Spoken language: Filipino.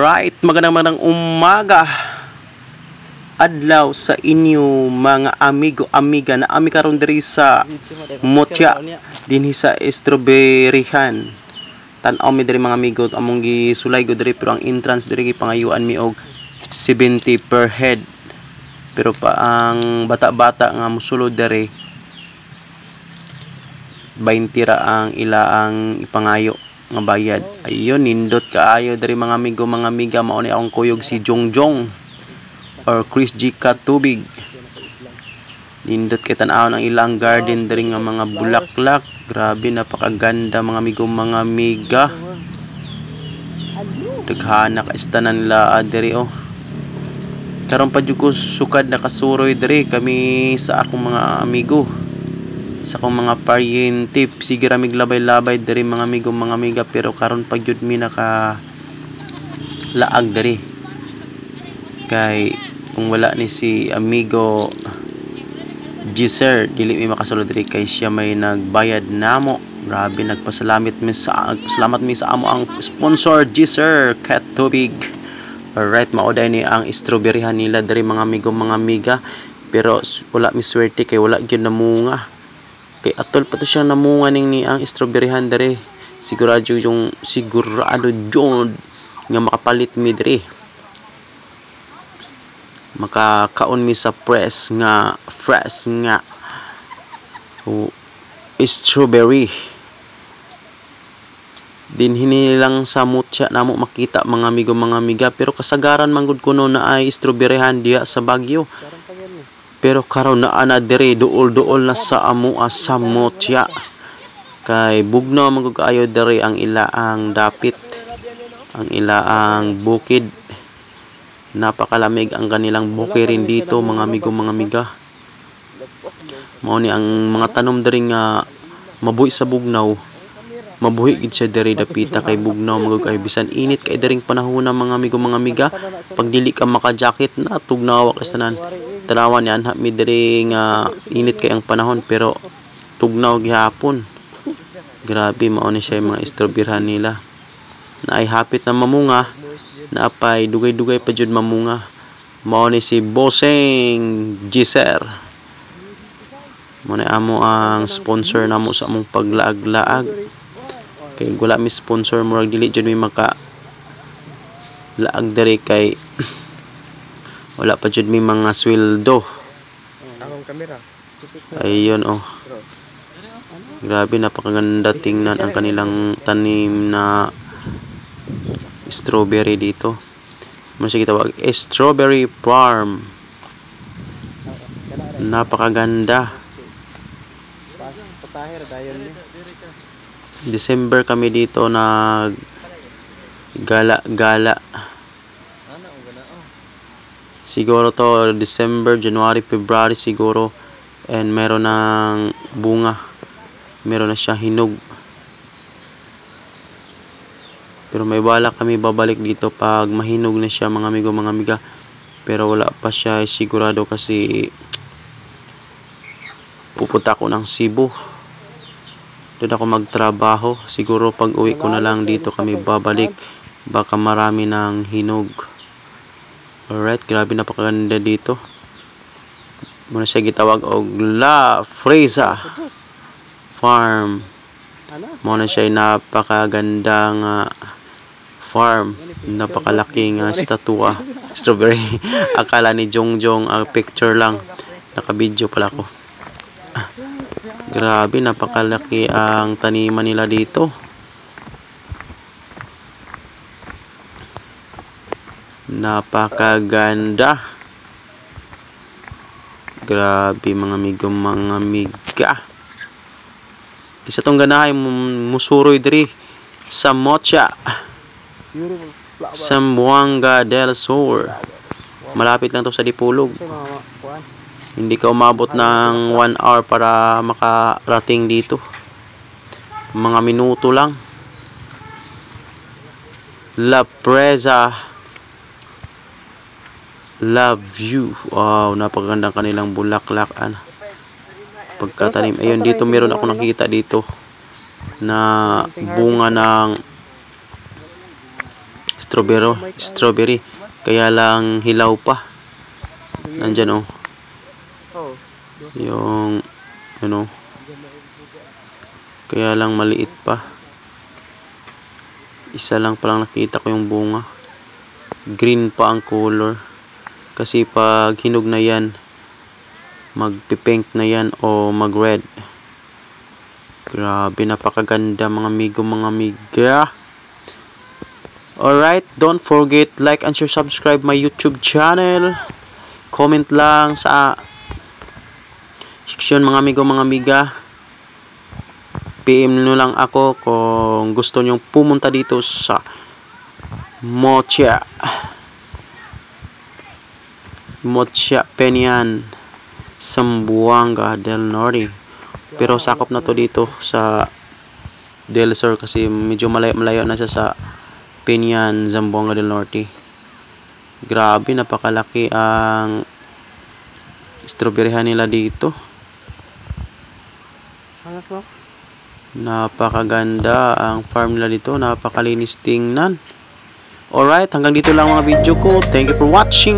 Alright, magandang umaga adlaw sa inyo mga amigo amiga na ami karon diri sa Motya dinhi sa Strawberryhan. Tan-aw mi diri mga amigo among gisulay go diri pero ang entrance diri gipangayuan mi og 70 per head. Pero pa ang bata-bata nga mosulod diri 20 ra ang ilaang ipangayo nga bayad. Ayun, nindot kaayo dari mga amigo mga amiga. Mao ni akong kuyog si Jongjong or Chris G Katubig. Nindot kay tan-awon ang ilang garden dari nga mga bulaklak. Grabe, napakaganda mga amigo mga amiga. Daghana ka istanan la diri oh. Karon pa jud ko sukad nakasuroy diri kami sa akong mga amigo. Sa akong mga paryente, sige ra miglabay-labay diri mga amigo mga amiga, pero karon pag jud mi naka laag diri kay kung wala ni si amigo Gisser dili mi makasulod diri kay siya may nagbayad namo. Grabe, salamat mi sa amo ang sponsor Gisser Katubig. Alright, mauday ni ang strawberryhan nila diri mga amigo mga amiga, pero wala mi swerte kay wala gyud namunga. Kay atol pa to siya namunga ni ang strawberryhan dere. Sigurado jud nga makapalit mi dere. Makakaon mi sa fresh nga strawberry. Din hinilang sa Motya namo makita mga amigo mga amiga, pero kasagaran manggod kuno na ay strawberryhan diha sa Baguio. Pero karon na ana diri duol-duol na sa amoa sa Motya. Kay bugnaw man gud kaayo diri ang ilaang dapit, ang ilaang bukid. Napakalamig ang kanilang bukirin dito mga amigo mga amiga. Mao ni ang mga tanom diri nga mabuhi sa bugnaw. Mabuhi gid siya diri dapita kay bugnaw man gud kay bisan init kay diring panahon mga amigo mga amiga. Pag dili ka maka-jacket na tugnawa ka tanan. Tanawan yan mi diri nga init kay ang panahon pero tugnaw gihapon. Grabe, mao ni siya mga strawberryhan nila. Na ay hapit na mamunga, na apay dugay-dugay pa jud mamunga. Mao ni si Bossing Gisser. Mao ni amo ang sponsor namo sa among paglaag-laag. Kay wala mi sponsor murag dili jud mi maka laag diri kay wala pa jud mi mga sweldo. Akong kamera. Ayun oh. Grabe, napakaganda tingnan ang kanilang tanim na strawberry dito. Ano siya gitawag? Strawberry farm. Napakaganda. December kami dito nag gala-gala. Siguro to December, January, February siguro. And meron ng bunga. Meron na siya hinog. Pero may balak kami babalik dito pag mahinog na siya mga amigo mga amiga. Pero wala pa siya sigurado kasi pupunta ako ng Cebu. Doon ako magtrabaho. Siguro pag uwi ko na lang dito kami babalik. Baka marami ng hinog. Alright, grabe, napakaganda dito. Muna siya gitawag og La Fresa Farm. Muna siya napakagandang farm. Napakalaking statua. Strawberry. Akala ni Jongjong picture lang. Naka-video pala ko. Grabe, napakalaki ang taniman nila dito. Napakaganda. Grabe mga amigo mga amiga. Isa tong ganahay musuroy diri sa Motya, Zamboanga del Sur. Malapit lang to sa Dipolog. Hindi ka umabot ng 1 hour para makarating dito. Mga minuto lang. La Presa Love You. Wow, napakaganda kanilang bulaklak. Pagkatanim. Ayun, dito meron ako nakikita dito na bunga ng strawberry. Kaya lang hilaw pa. Nandyan oh. Yung ano. Kaya lang maliit pa. Isa lang palang nakita ko yung bunga. Green pa ang color. Kasi pag hinog na yan, magpipink na yan o mag-red. Grabe, napakaganda mga amiga. Alright, don't forget like and share, subscribe my YouTube channel. Comment lang sa section mga amiga. PM nyo lang ako kung gusto nyo pumunta dito sa Mocha Peñan, Zamboanga del Norte. Pero sakop na to dito sa Del Sur kasi medyo malayo na siya sa Peñan, Zamboanga del Norte. Grabe, napakalaki ang strawberryhan nila dito. Napakaganda ang farm nila dito. Napakalinis tingnan. Alright, hanggang dito lang mga video ko. Thank you for watching.